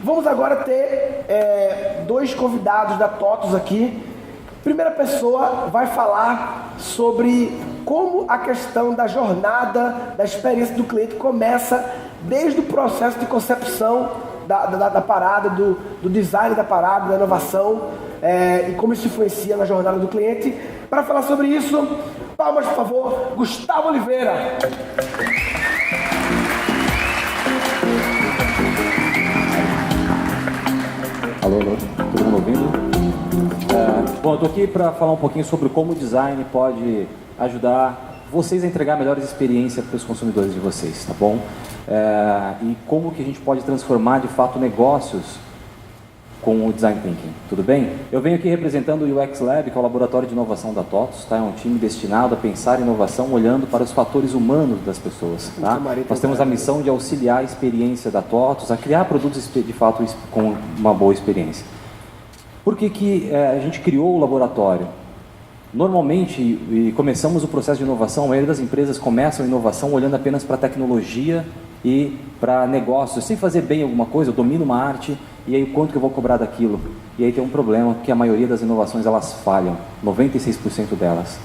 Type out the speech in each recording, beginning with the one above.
vamos agora ter dois convidados da TOTUS aqui. Primeira pessoa vai falar sobre como a questão da jornada, da experiência do cliente começa desde o processo de concepção da parada, do design da parada, da inovação, e como isso influencia na jornada do cliente. Para falar sobre isso, palmas, por favor, Gustavo Oliveira. Alô, todo mundo ouvindo? Bom, eu estou aqui para falar um pouquinho sobre como o design pode ajudar vocês a entregar melhores experiências para os consumidores de vocês, tá bom? E como que a gente pode transformar de fato negócios com o Design Thinking, tudo bem? Eu venho aqui representando o UX Lab, que é o laboratório de inovação da TOTUS, tá? É um time destinado a pensar inovação olhando para os fatores humanos das pessoas, tá? Nós temos a missão de auxiliar a experiência da TOTUS, a criar produtos de fato com uma boa experiência. Por que a gente criou o laboratório? Normalmente, e começamos o processo de inovação, a maioria das empresas começam a inovação olhando apenas para a tecnologia e para negócios, sem fazer bem alguma coisa. Eu domino uma arte, e aí quanto que eu vou cobrar daquilo? E aí tem um problema, que a maioria das inovações elas falham, 96% delas.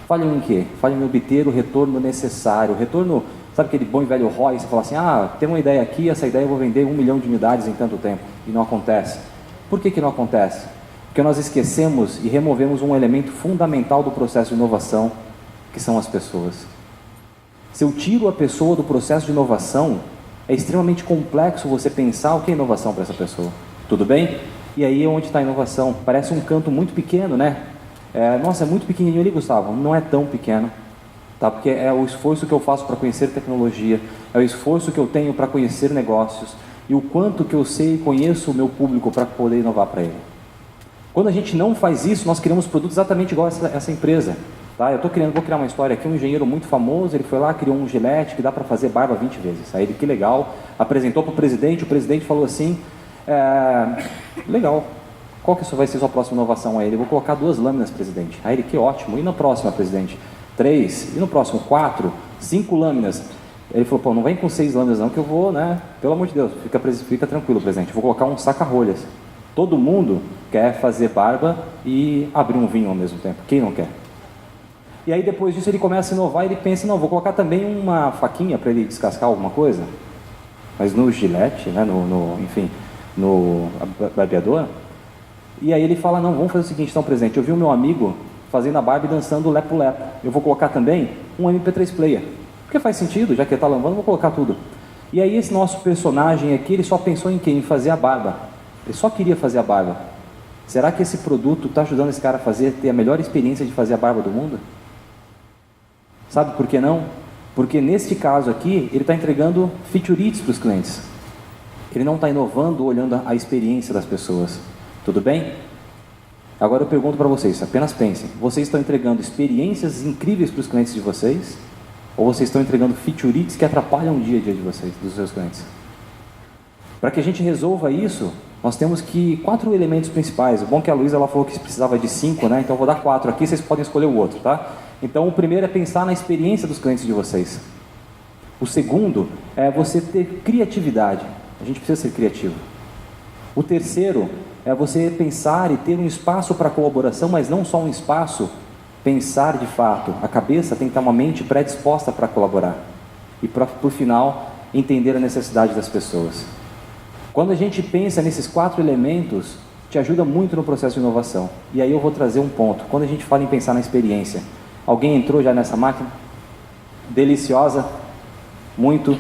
Falham em quê? Falham em obter o retorno necessário. O retorno, sabe aquele bom e velho ROI, você fala assim, tem uma ideia aqui, essa ideia eu vou vender 1 milhão de unidades em tanto tempo, e não acontece. Por que não acontece? Porque nós esquecemos e removemos um elemento fundamental do processo de inovação, que são as pessoas. Se eu tiro a pessoa do processo de inovação, é extremamente complexo você pensar o que é inovação para essa pessoa. Tudo bem? E aí é onde está a inovação. Parece um canto muito pequeno, né? Nossa, é muito pequenininho ali, Gustavo. Não é tão pequeno, tá? Porque é o esforço que eu faço para conhecer tecnologia, é o esforço que eu tenho para conhecer negócios, e o quanto que eu sei e conheço o meu público para poder inovar para ele. Quando a gente não faz isso, nós criamos produtos exatamente igual a essa empresa. Tá? Vou criar uma história aqui, um engenheiro muito famoso, ele foi lá, criou um gilete que dá para fazer barba 20 vezes. Aí ele, que legal, apresentou para o presidente falou assim, legal, qual que vai ser sua próxima inovação? Aí ele, vou colocar 2 lâminas, presidente. Aí ele, que ótimo, e na próxima, presidente? 3, e no próximo 4, 5 lâminas. Ele falou, pô, não vem com 6 lâminas não, que eu vou, né, pelo amor de Deus, fica tranquilo, presidente, vou colocar um saca-rolhas. Todo mundo quer fazer barba e abrir um vinho ao mesmo tempo, quem não quer? E aí depois disso ele começa a inovar e ele pensa, não, vou colocar também uma faquinha para ele descascar alguma coisa, mas no gilete, né, no barbeador. E aí ele fala, não, vamos fazer o seguinte, então, presidente, eu vi o meu amigo fazendo a barba e dançando lepo-lepo, eu vou colocar também um MP3 player. Porque faz sentido, já que ele está lavando, vou colocar tudo. E aí esse nosso personagem aqui, ele só pensou em quê? Em fazer a barba. Ele só queria fazer a barba. Será que esse produto está ajudando esse cara a ter a melhor experiência de fazer a barba do mundo? Sabe por que não? Porque neste caso aqui, ele está entregando featurities para os clientes. Ele não está inovando olhando a experiência das pessoas. Tudo bem? Agora eu pergunto para vocês, apenas pensem. Vocês estão entregando experiências incríveis para os clientes de vocês? Ou vocês estão entregando featurities que atrapalham o dia a dia de vocês, dos seus clientes? Para que a gente resolva isso, nós temos 4 elementos principais. O bom é que a Luísa falou que precisava de 5, né? Então eu vou dar 4 aqui, vocês podem escolher o outro, tá? Então o primeiro é pensar na experiência dos clientes de vocês. O segundo é você ter criatividade. A gente precisa ser criativo. O terceiro é você pensar e ter um espaço para colaboração, mas não só um espaço, pensar de fato. A cabeça tem que estar uma mente predisposta para colaborar. E por final, entender a necessidade das pessoas. Quando a gente pensa nesses 4 elementos, te ajuda muito no processo de inovação. E aí eu vou trazer um ponto. Quando a gente fala em pensar na experiência, alguém entrou já nessa máquina? Deliciosa? Muito.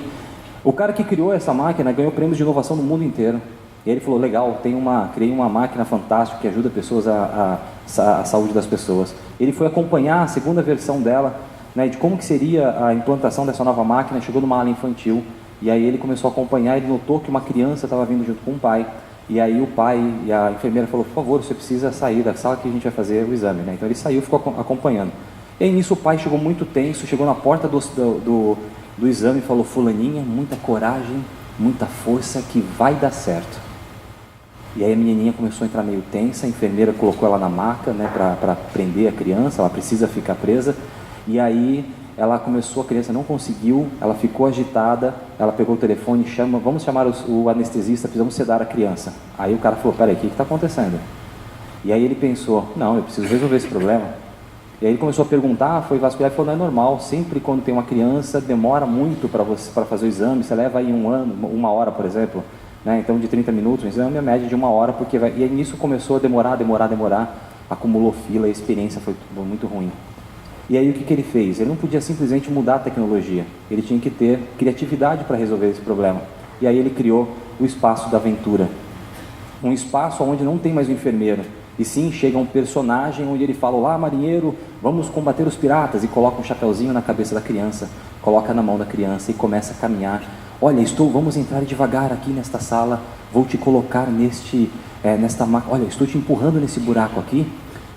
O cara que criou essa máquina ganhou prêmios de inovação no mundo inteiro. E ele falou, legal, criei uma máquina fantástica que ajuda pessoas a saúde das pessoas. Ele foi acompanhar a segunda versão dela, né, de como que seria a implantação dessa nova máquina, chegou numa ala infantil. E aí ele começou a acompanhar, ele notou que uma criança estava vindo junto com o pai. E aí o pai e a enfermeira falou, por favor, você precisa sair da sala que a gente vai fazer o exame, né? Então ele saiu e ficou acompanhando. E aí nisso o pai chegou muito tenso, chegou na porta do exame e falou, fulaninha, muita coragem, muita força que vai dar certo. E aí a menininha começou a entrar meio tensa, a enfermeira colocou ela na maca, né, para prender a criança, ela precisa ficar presa. E aí ela começou, a criança não conseguiu, ela ficou agitada, ela pegou o telefone, vamos chamar o anestesista, precisamos sedar a criança. Aí o cara falou, peraí, o que está acontecendo? E aí ele pensou, não, eu preciso resolver esse problema. E aí ele começou a perguntar, foi vasculhar e falou, não é normal, sempre quando tem uma criança, demora muito para fazer o exame, você leva aí 1 ano, 1 hora, por exemplo, né? Então de 30 minutos, um exame é a média de 1 hora, porque e aí nisso começou a demorar, acumulou fila, a experiência foi muito ruim. E aí o que ele fez? Ele não podia simplesmente mudar a tecnologia, ele tinha que ter criatividade para resolver esse problema. E aí ele criou o espaço da aventura, um espaço onde não tem mais um enfermeiro, e sim chega um personagem onde ele fala, olá marinheiro, vamos combater os piratas, e coloca um chapeuzinho na cabeça da criança, coloca na mão da criança e começa a caminhar. Olha, vamos entrar devagar aqui nesta sala, vou te colocar nesta máquina, olha, estou te empurrando nesse buraco aqui,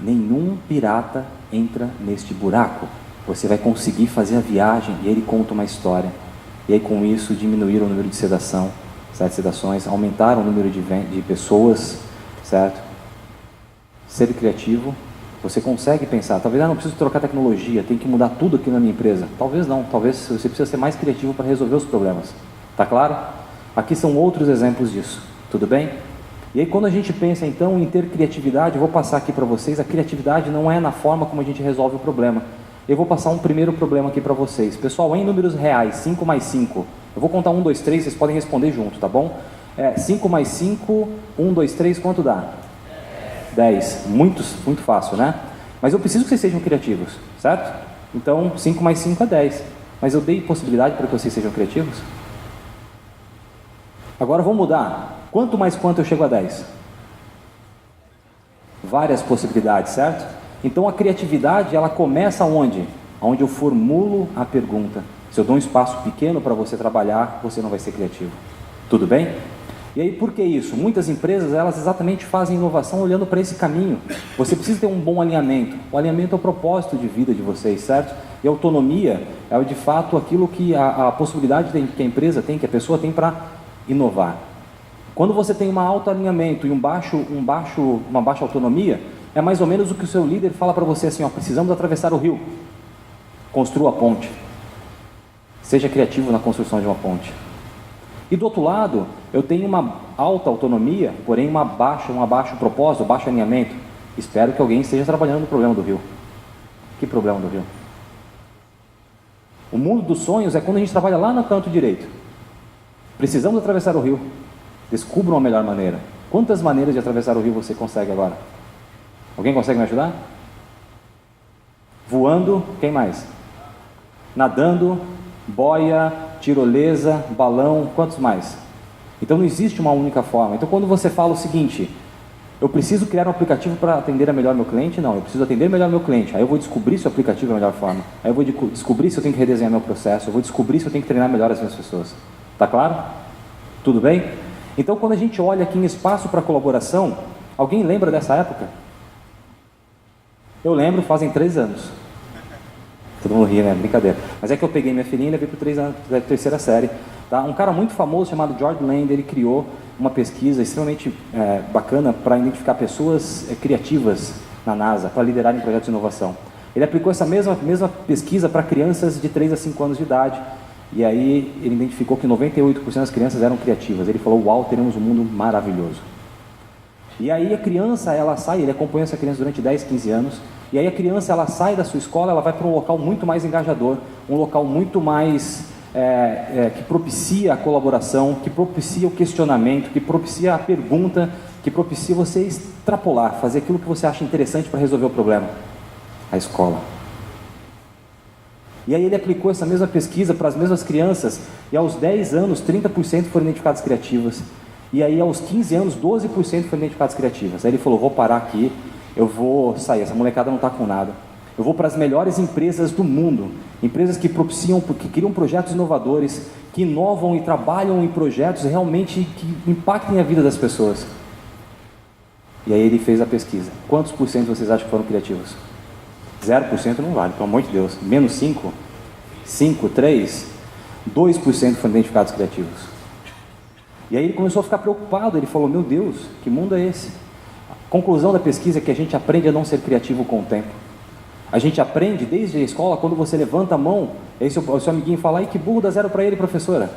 nenhum pirata entra neste buraco, você vai conseguir fazer a viagem. E ele conta uma história, e aí com isso diminuíram o número de sedações, aumentaram o número de pessoas, certo? Ser criativo, você consegue pensar, talvez não preciso trocar tecnologia, tem que mudar tudo aqui na minha empresa. Talvez não, talvez você precisa ser mais criativo para resolver os problemas. Tá claro? Aqui são outros exemplos disso, tudo bem? E aí quando a gente pensa então em ter criatividade, eu vou passar aqui para vocês, a criatividade não é na forma como a gente resolve o problema. Eu vou passar um primeiro problema aqui para vocês. Pessoal, em números reais, 5 mais 5, eu vou contar 1, 2, 3, vocês podem responder junto, tá bom? 5 mais 5, 1, 2, 3, quanto dá? 10, muito fácil, né? Mas eu preciso que vocês sejam criativos, certo? Então, 5 mais 5 é 10. Mas eu dei possibilidade para que vocês sejam criativos? Agora vamos mudar. Quanto mais quanto eu chego a 10? Várias possibilidades, certo? Então a criatividade, ela começa onde? Onde eu formulo a pergunta. Se eu dou um espaço pequeno para você trabalhar, você não vai ser criativo. Tudo bem? E aí, por que isso? Muitas empresas, elas exatamente fazem inovação olhando para esse caminho. Você precisa ter um bom alinhamento. O alinhamento é o propósito de vida de vocês, certo? E a autonomia é, de fato, aquilo que a possibilidade que a empresa tem, que a pessoa tem para inovar. Quando você tem um alto alinhamento e uma baixa autonomia, é mais ou menos o que o seu líder fala para você assim, ó, precisamos atravessar o rio. Construa a ponte. Seja criativo na construção de uma ponte. E do outro lado, eu tenho uma alta autonomia, porém um baixo propósito, baixo alinhamento. Espero que alguém esteja trabalhando no problema do rio. Que problema do rio? O mundo dos sonhos é quando a gente trabalha lá no canto direito. Precisamos atravessar o rio. Descubram a melhor maneira. Quantas maneiras de atravessar o rio você consegue agora? Alguém consegue me ajudar? Voando, quem mais? Nadando, boia, tirolesa, balão, quantos mais? Então não existe uma única forma. Então quando você fala o seguinte, eu preciso criar um aplicativo para atender melhor meu cliente? Não, eu preciso atender melhor meu cliente. Aí eu vou descobrir se o aplicativo é a melhor forma. Aí eu vou descobrir se eu tenho que redesenhar meu processo. Eu vou descobrir se eu tenho que treinar melhor as minhas pessoas. Tá claro? Tudo bem? Então quando a gente olha aqui em espaço para colaboração, alguém lembra dessa época? Eu lembro, fazem 3 anos. Todo mundo ri, né? Brincadeira. Mas é que eu peguei minha filhinha e levei para a 3ª série. Tá? Um cara muito famoso chamado George Land, ele criou uma pesquisa extremamente bacana para identificar pessoas criativas na NASA, para liderarem projetos de inovação. Ele aplicou essa mesma pesquisa para crianças de 3 a 5 anos de idade, e aí ele identificou que 98% das crianças eram criativas. Ele falou, uau, teremos um mundo maravilhoso. E aí a criança, ela sai, ele acompanha essa criança durante 10, 15 anos, e aí a criança, ela sai da sua escola, ela vai para um local muito mais engajador, um local muito mais que propicia a colaboração, que propicia o questionamento, que propicia a pergunta, que propicia você extrapolar, fazer aquilo que você acha interessante para resolver o problema. A escola. E aí ele aplicou essa mesma pesquisa para as mesmas crianças, e aos 10 anos, 30% foram identificadas criativas, e aí aos 15 anos, 12% foram identificadas criativas. Aí ele falou, vou parar aqui, eu vou sair, essa molecada não está com nada. Eu vou para as melhores empresas do mundo, empresas que propiciam, que criam projetos inovadores, que inovam e trabalham em projetos realmente que impactem a vida das pessoas. E aí ele fez a pesquisa. Quantos por cento vocês acham que foram criativos? 0% não vale, pelo amor de Deus. Menos 5? 5, 3? 2% foram identificados criativos. E aí ele começou a ficar preocupado, ele falou, meu Deus, que mundo é esse? A conclusão da pesquisa é que a gente aprende a não ser criativo com o tempo. A gente aprende desde a escola, quando você levanta a mão, aí o seu amiguinho fala, ai que burro, dá 0 para ele, professora.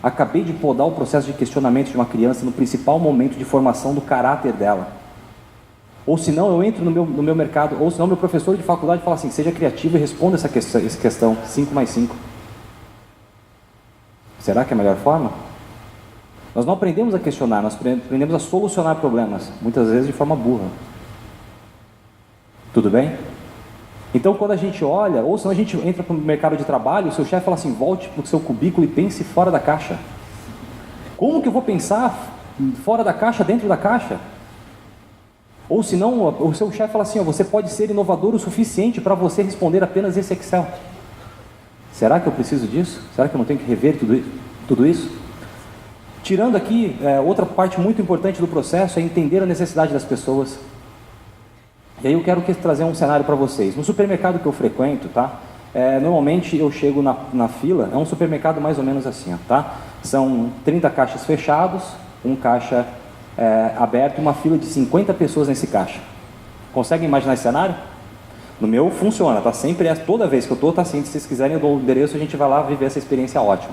Acabei de podar o processo de questionamento de uma criança no principal momento de formação do caráter dela. Ou senão eu entro no meu mercado, ou senão meu professor de faculdade fala assim, seja criativo e responda essa questão, 5 mais 5. Será que é a melhor forma? Nós não aprendemos a questionar, nós aprendemos a solucionar problemas, muitas vezes de forma burra. Tudo bem? Então quando a gente olha, ou senão a gente entra para o mercado de trabalho, o seu chefe fala assim, volte para o seu cubículo e pense fora da caixa. Como que eu vou pensar fora da caixa, dentro da caixa? Ou senão o seu chefe fala assim, você pode ser inovador o suficiente para você responder apenas esse Excel. Será que eu preciso disso? Será que eu não tenho que rever tudo isso? Tirando aqui, outra parte muito importante do processo é entender a necessidade das pessoas. E aí eu quero trazer um cenário para vocês. No supermercado que eu frequento, tá? Normalmente eu chego na fila, é um supermercado mais ou menos assim, tá? São 30 caixas fechados, um caixa aberto e uma fila de 50 pessoas nesse caixa. Conseguem imaginar esse cenário? No meu funciona, tá? Sempre, toda vez que eu estou, tá assim, se vocês quiserem eu dou o endereço, a gente vai lá viver essa experiência ótima.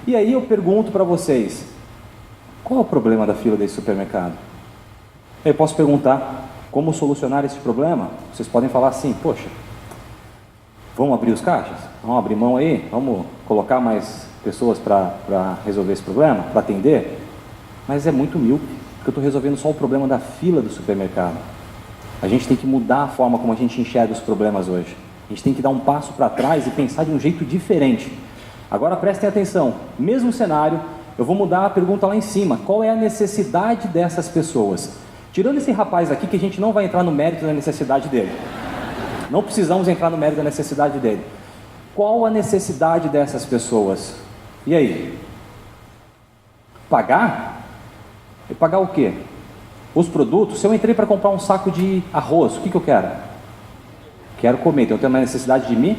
E aí eu pergunto para vocês, qual é o problema da fila desse supermercado? Eu posso perguntar, como solucionar esse problema? Vocês podem falar assim, poxa, vamos abrir os caixas? Vamos abrir mão aí? Vamos colocar mais pessoas para resolver esse problema? Para atender? Mas é muito míope, porque eu estou resolvendo só o problema da fila do supermercado. A gente tem que mudar a forma como a gente enxerga os problemas hoje. A gente tem que dar um passo para trás e pensar de um jeito diferente. Agora prestem atenção, mesmo cenário, eu vou mudar a pergunta lá em cima. Qual é a necessidade dessas pessoas? Tirando esse rapaz aqui, que a gente não vai entrar no mérito da necessidade dele. Não precisamos entrar no mérito da necessidade dele. Qual a necessidade dessas pessoas? E aí? Pagar? E pagar o quê? Os produtos? Se eu entrei para comprar um saco de arroz, o que eu quero? Quero comer, então eu tenho uma necessidade de me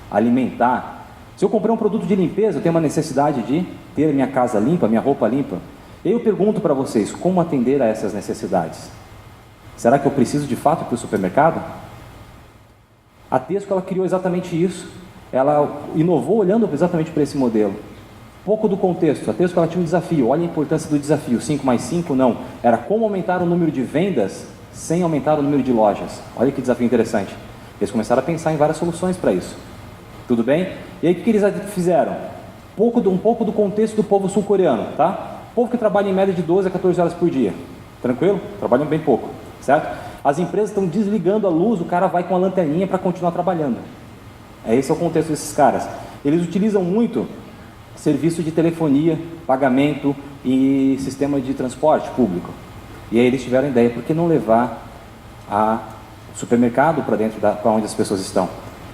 alimentar. Se eu comprei um produto de limpeza, eu tenho uma necessidade de ter a minha casa limpa, minha roupa limpa. Eu pergunto para vocês, como atender a essas necessidades? Será que eu preciso de fato ir para o supermercado? A Tesco, ela criou exatamente isso. Ela inovou olhando exatamente para esse modelo. Pouco do contexto. A Tesco, ela tinha um desafio. Olha a importância do desafio. 5 mais 5, não. Era como aumentar o número de vendas sem aumentar o número de lojas. Olha que desafio interessante. Eles começaram a pensar em várias soluções para isso. Tudo bem? E aí o que eles fizeram? Um pouco do contexto do povo sul-coreano, tá? Povo que trabalha em média de 12 a 14 horas por dia. Tranquilo? Trabalham bem pouco, certo? As empresas estão desligando a luz, o cara vai com a lanterninha para continuar trabalhando. Esse é o contexto desses caras. Eles utilizam muito serviço de telefonia, pagamento e sistema de transporte público. E aí eles tiveram a ideia, por que não levar o supermercado para dentro para onde as pessoas estão?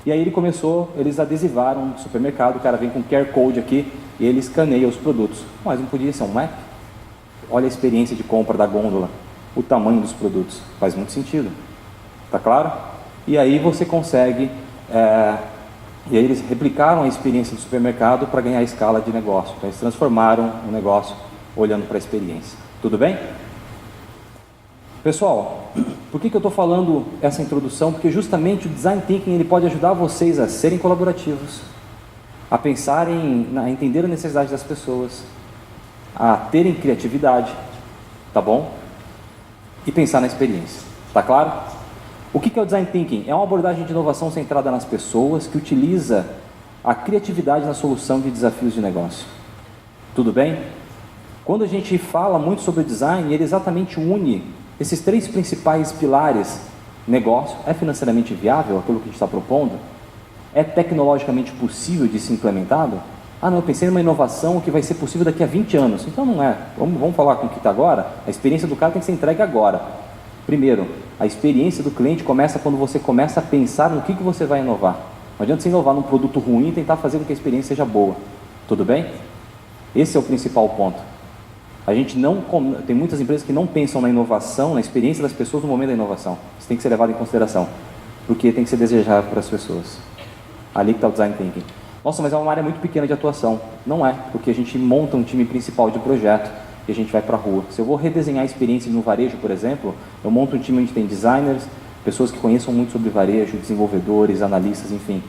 E aí eles adesivaram o supermercado, o cara vem com QR Code aqui e ele escaneia os produtos. Mas não podia ser um app? Olha a experiência de compra da gôndola, o tamanho dos produtos, faz muito sentido. Tá claro? E aí você consegue, e aí eles replicaram a experiência do supermercado para ganhar escala de negócio. Então eles transformaram o negócio olhando para a experiência. Tudo bem? Pessoal, por que eu estou falando essa introdução? Porque justamente o Design Thinking ele pode ajudar vocês a serem colaborativos, a pensarem, a entender a necessidade das pessoas, a terem criatividade, tá bom? E pensar na experiência, tá claro? O que é o Design Thinking? É uma abordagem de inovação centrada nas pessoas que utiliza a criatividade na solução de desafios de negócio. Tudo bem? Quando a gente fala muito sobre o design, ele exatamente une esses 3 principais pilares. Negócio, é financeiramente viável aquilo que a gente está propondo? É tecnologicamente possível de ser implementado? Ah não, eu pensei numa inovação que vai ser possível daqui a 20 anos. Então não é. Vamos falar com o que está agora? A experiência do cara tem que ser entregue agora. Primeiro, a experiência do cliente começa quando você começa a pensar no que você vai inovar. Não adianta você inovar num produto ruim e tentar fazer com que a experiência seja boa. Tudo bem? Esse é o principal ponto. Tem muitas empresas que não pensam na inovação, na experiência das pessoas no momento da inovação. Isso tem que ser levado em consideração, porque tem que ser desejável para as pessoas. Ali que está o Design Thinking. Nossa, mas é uma área muito pequena de atuação. Não é, porque a gente monta um time principal de projeto e a gente vai para a rua. Se eu vou redesenhar a experiência no varejo, por exemplo, eu monto um time onde tem designers, pessoas que conheçam muito sobre varejo, desenvolvedores, analistas, enfim.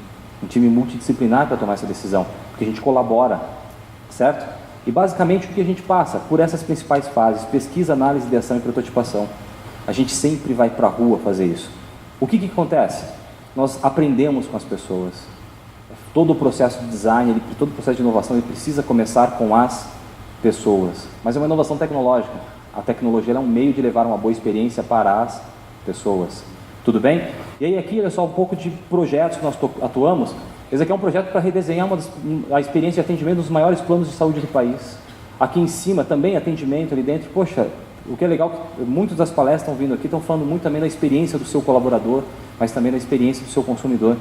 Um time multidisciplinar para tomar essa decisão, porque a gente colabora, certo? E basicamente o que a gente passa? Por essas principais fases: pesquisa, análise, ideação e prototipação. A gente sempre vai para a rua fazer isso. O que acontece? Nós aprendemos com as pessoas. Todo o processo de design, todo o processo de inovação, ele precisa começar com as pessoas. Mas é uma inovação tecnológica. A tecnologia é um meio de levar uma boa experiência para as pessoas. Tudo bem? E aí aqui, olha só, um pouco de projetos que nós atuamos. Esse aqui é um projeto para redesenhar a experiência de atendimento dos maiores planos de saúde do país. Aqui em cima também atendimento ali dentro. Poxa, o que é legal, muitas das palestras estão vindo aqui, estão falando muito também da experiência do seu colaborador, mas também da experiência do seu consumidor.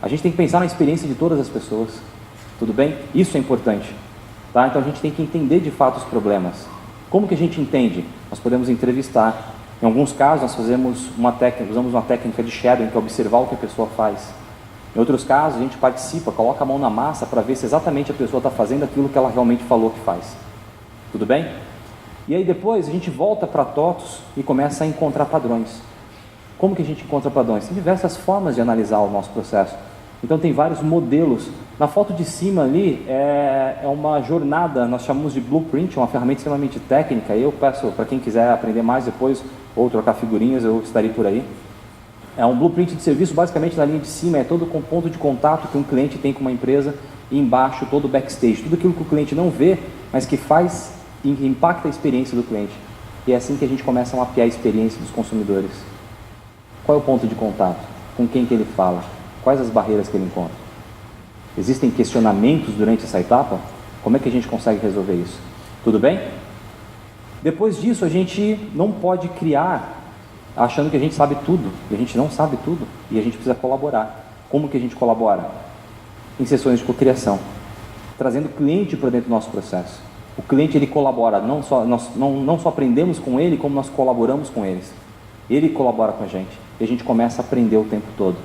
A gente tem que pensar na experiência de todas as pessoas, tudo bem? Isso é importante, tá? Então a gente tem que entender de fato os problemas. Como que a gente entende? Nós podemos entrevistar. Em alguns casos nós usamos uma técnica de shadowing, que é observar o que a pessoa faz. Em outros casos a gente participa, coloca a mão na massa para ver se exatamente a pessoa está fazendo aquilo que ela realmente falou que faz. Tudo bem? E aí depois a gente volta para TOTOS e começa a encontrar padrões. Como que a gente encontra padrões? Tem diversas formas de analisar o nosso processo. Então tem vários modelos. Na foto de cima ali é uma jornada, nós chamamos de Blueprint, uma ferramenta extremamente técnica. Eu peço para quem quiser aprender mais depois ou trocar figurinhas, eu estarei por aí. É um blueprint de serviço, basicamente na linha de cima é todo o ponto de contato que um cliente tem com uma empresa, e embaixo todo o backstage, tudo aquilo que o cliente não vê, mas que faz e impacta a experiência do cliente. E é assim que a gente começa a mapear a experiência dos consumidores. Qual é o ponto de contato? Com quem que ele fala? Quais as barreiras que ele encontra? Existem questionamentos durante essa etapa? Como é que a gente consegue resolver isso? Tudo bem? Depois disso, a gente não pode criar achando que a gente sabe tudo, e a gente não sabe tudo, e a gente precisa colaborar. Como que a gente colabora? Em sessões de cocriação, trazendo o cliente para dentro do nosso processo. O cliente, ele colabora, nós não só aprendemos com ele, como nós colaboramos com eles. Ele colabora com a gente, e a gente começa a aprender o tempo todo.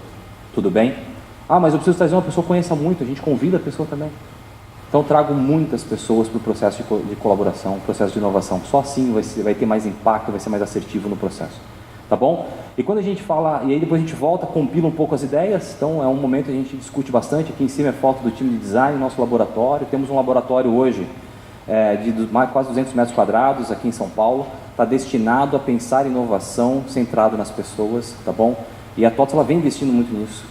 Tudo bem? Ah, mas eu preciso trazer uma pessoa que conheça muito, a gente convida a pessoa também. Então trago muitas pessoas para o processo de colaboração, processo de inovação. Só assim vai ter mais impacto, vai ser mais assertivo no processo. Tá bom? E quando a gente fala, e aí depois a gente volta, compila um pouco as ideias, então é um momento que a gente discute bastante. Aqui em cima é foto do time de design, nosso laboratório. Temos um laboratório hoje de quase 200 metros quadrados aqui em São Paulo. Está destinado a pensar inovação centrado nas pessoas, tá bom? E a TOTOS ela vem investindo muito nisso,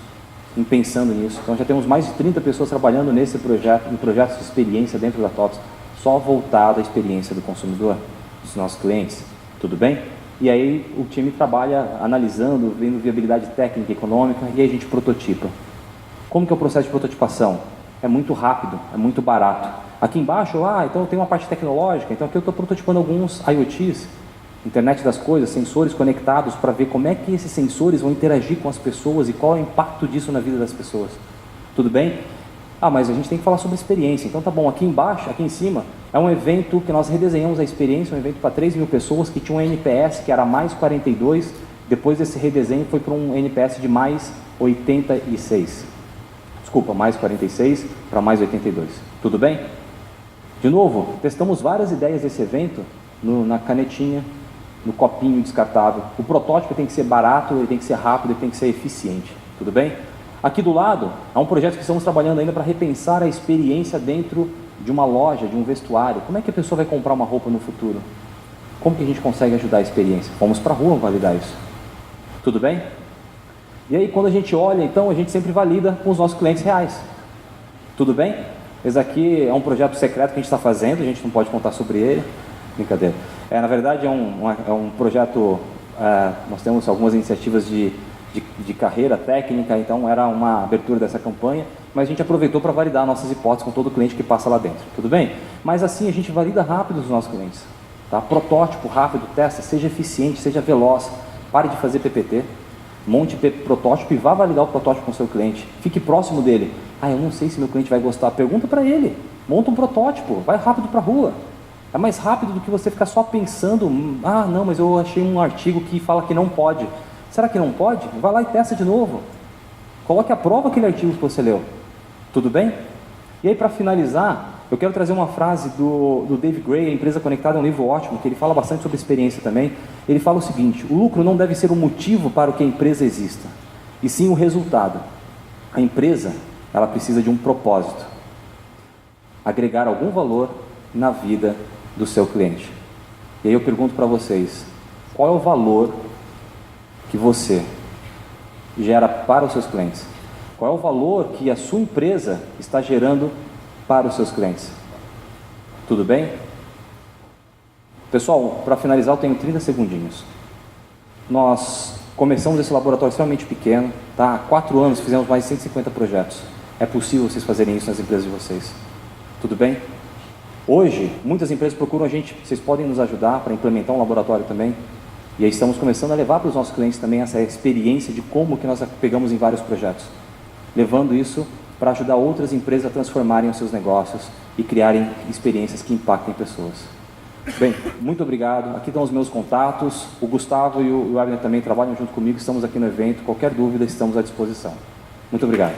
pensando nisso. Então já temos mais de 30 pessoas trabalhando nesse projeto, em projetos de experiência dentro da TOTOS, só voltado à experiência do consumidor, dos nossos clientes. Tudo bem? E aí o time trabalha analisando, vendo viabilidade técnica e econômica, e aí a gente prototipa. Como que é o processo de prototipação? É muito rápido, é muito barato. Aqui embaixo, então tem uma parte tecnológica, então aqui eu estou prototipando alguns IoTs, internet das coisas, sensores conectados, para ver como é que esses sensores vão interagir com as pessoas e qual é o impacto disso na vida das pessoas. Tudo bem? Mas a gente tem que falar sobre experiência. Então tá bom, aqui embaixo, aqui em cima, é um evento que nós redesenhamos a experiência, um evento para 3.000 pessoas que tinha um NPS que era mais 42, depois desse redesenho foi para um NPS de mais 86. Desculpa, mais 46 para mais 82. Tudo bem? De novo, testamos várias ideias desse evento na canetinha, no copinho descartável. O protótipo tem que ser barato, ele tem que ser rápido, ele tem que ser eficiente. Tudo bem? Aqui do lado, há um projeto que estamos trabalhando ainda para repensar a experiência dentro de uma loja, de um vestuário. Como é que a pessoa vai comprar uma roupa no futuro? Como que a gente consegue ajudar a experiência? Fomos para a rua validar isso. Tudo bem? E aí, quando a gente olha, então, a gente sempre valida com os nossos clientes reais. Tudo bem? Esse aqui é um projeto secreto que a gente está fazendo, a gente não pode contar sobre ele. Brincadeira. Na verdade, é um projeto, nós temos algumas iniciativas de carreira técnica, então era uma abertura dessa campanha, mas a gente aproveitou para validar nossas hipóteses com todo cliente que passa lá dentro, tudo bem? Mas assim a gente valida rápido os nossos clientes, tá? Protótipo rápido, testa, seja eficiente, seja veloz, pare de fazer PPT, monte protótipo e vá validar o protótipo com o seu cliente, fique próximo dele. Eu não sei se meu cliente vai gostar, pergunta para ele, monta um protótipo, vai rápido para a rua. É mais rápido do que você ficar só pensando, não, mas eu achei um artigo que fala que não pode. Será que não pode? Vai lá e testa de novo. Coloque à prova aquele artigo que você leu. Tudo bem? E aí, para finalizar, Eu quero trazer uma frase do Dave Gray, A Empresa Conectada, é um livro ótimo, que ele fala bastante sobre experiência também. Ele fala o seguinte: o lucro não deve ser o motivo para o que a empresa exista, e sim o resultado. A empresa, ela precisa de um propósito: agregar algum valor na vida do seu cliente. E aí eu pergunto para vocês, qual é o valor que você gera para os seus clientes? Qual é o valor que a sua empresa está gerando para os seus clientes? Tudo bem? Pessoal, para finalizar eu tenho 30 segundinhos. Nós começamos esse laboratório extremamente pequeno, tá? Há 4 anos fizemos mais de 150 projetos. É possível vocês fazerem isso nas empresas de vocês. Tudo bem? Hoje, muitas empresas procuram a gente, vocês podem nos ajudar para implementar um laboratório também. E aí estamos começando a levar para os nossos clientes também essa experiência de como que nós pegamos em vários projetos. Levando isso para ajudar outras empresas a transformarem os seus negócios e criarem experiências que impactem pessoas. Bem, muito obrigado. Aqui estão os meus contatos. O Gustavo e o Abner também trabalham junto comigo. Estamos aqui no evento. Qualquer dúvida, estamos à disposição. Muito obrigado.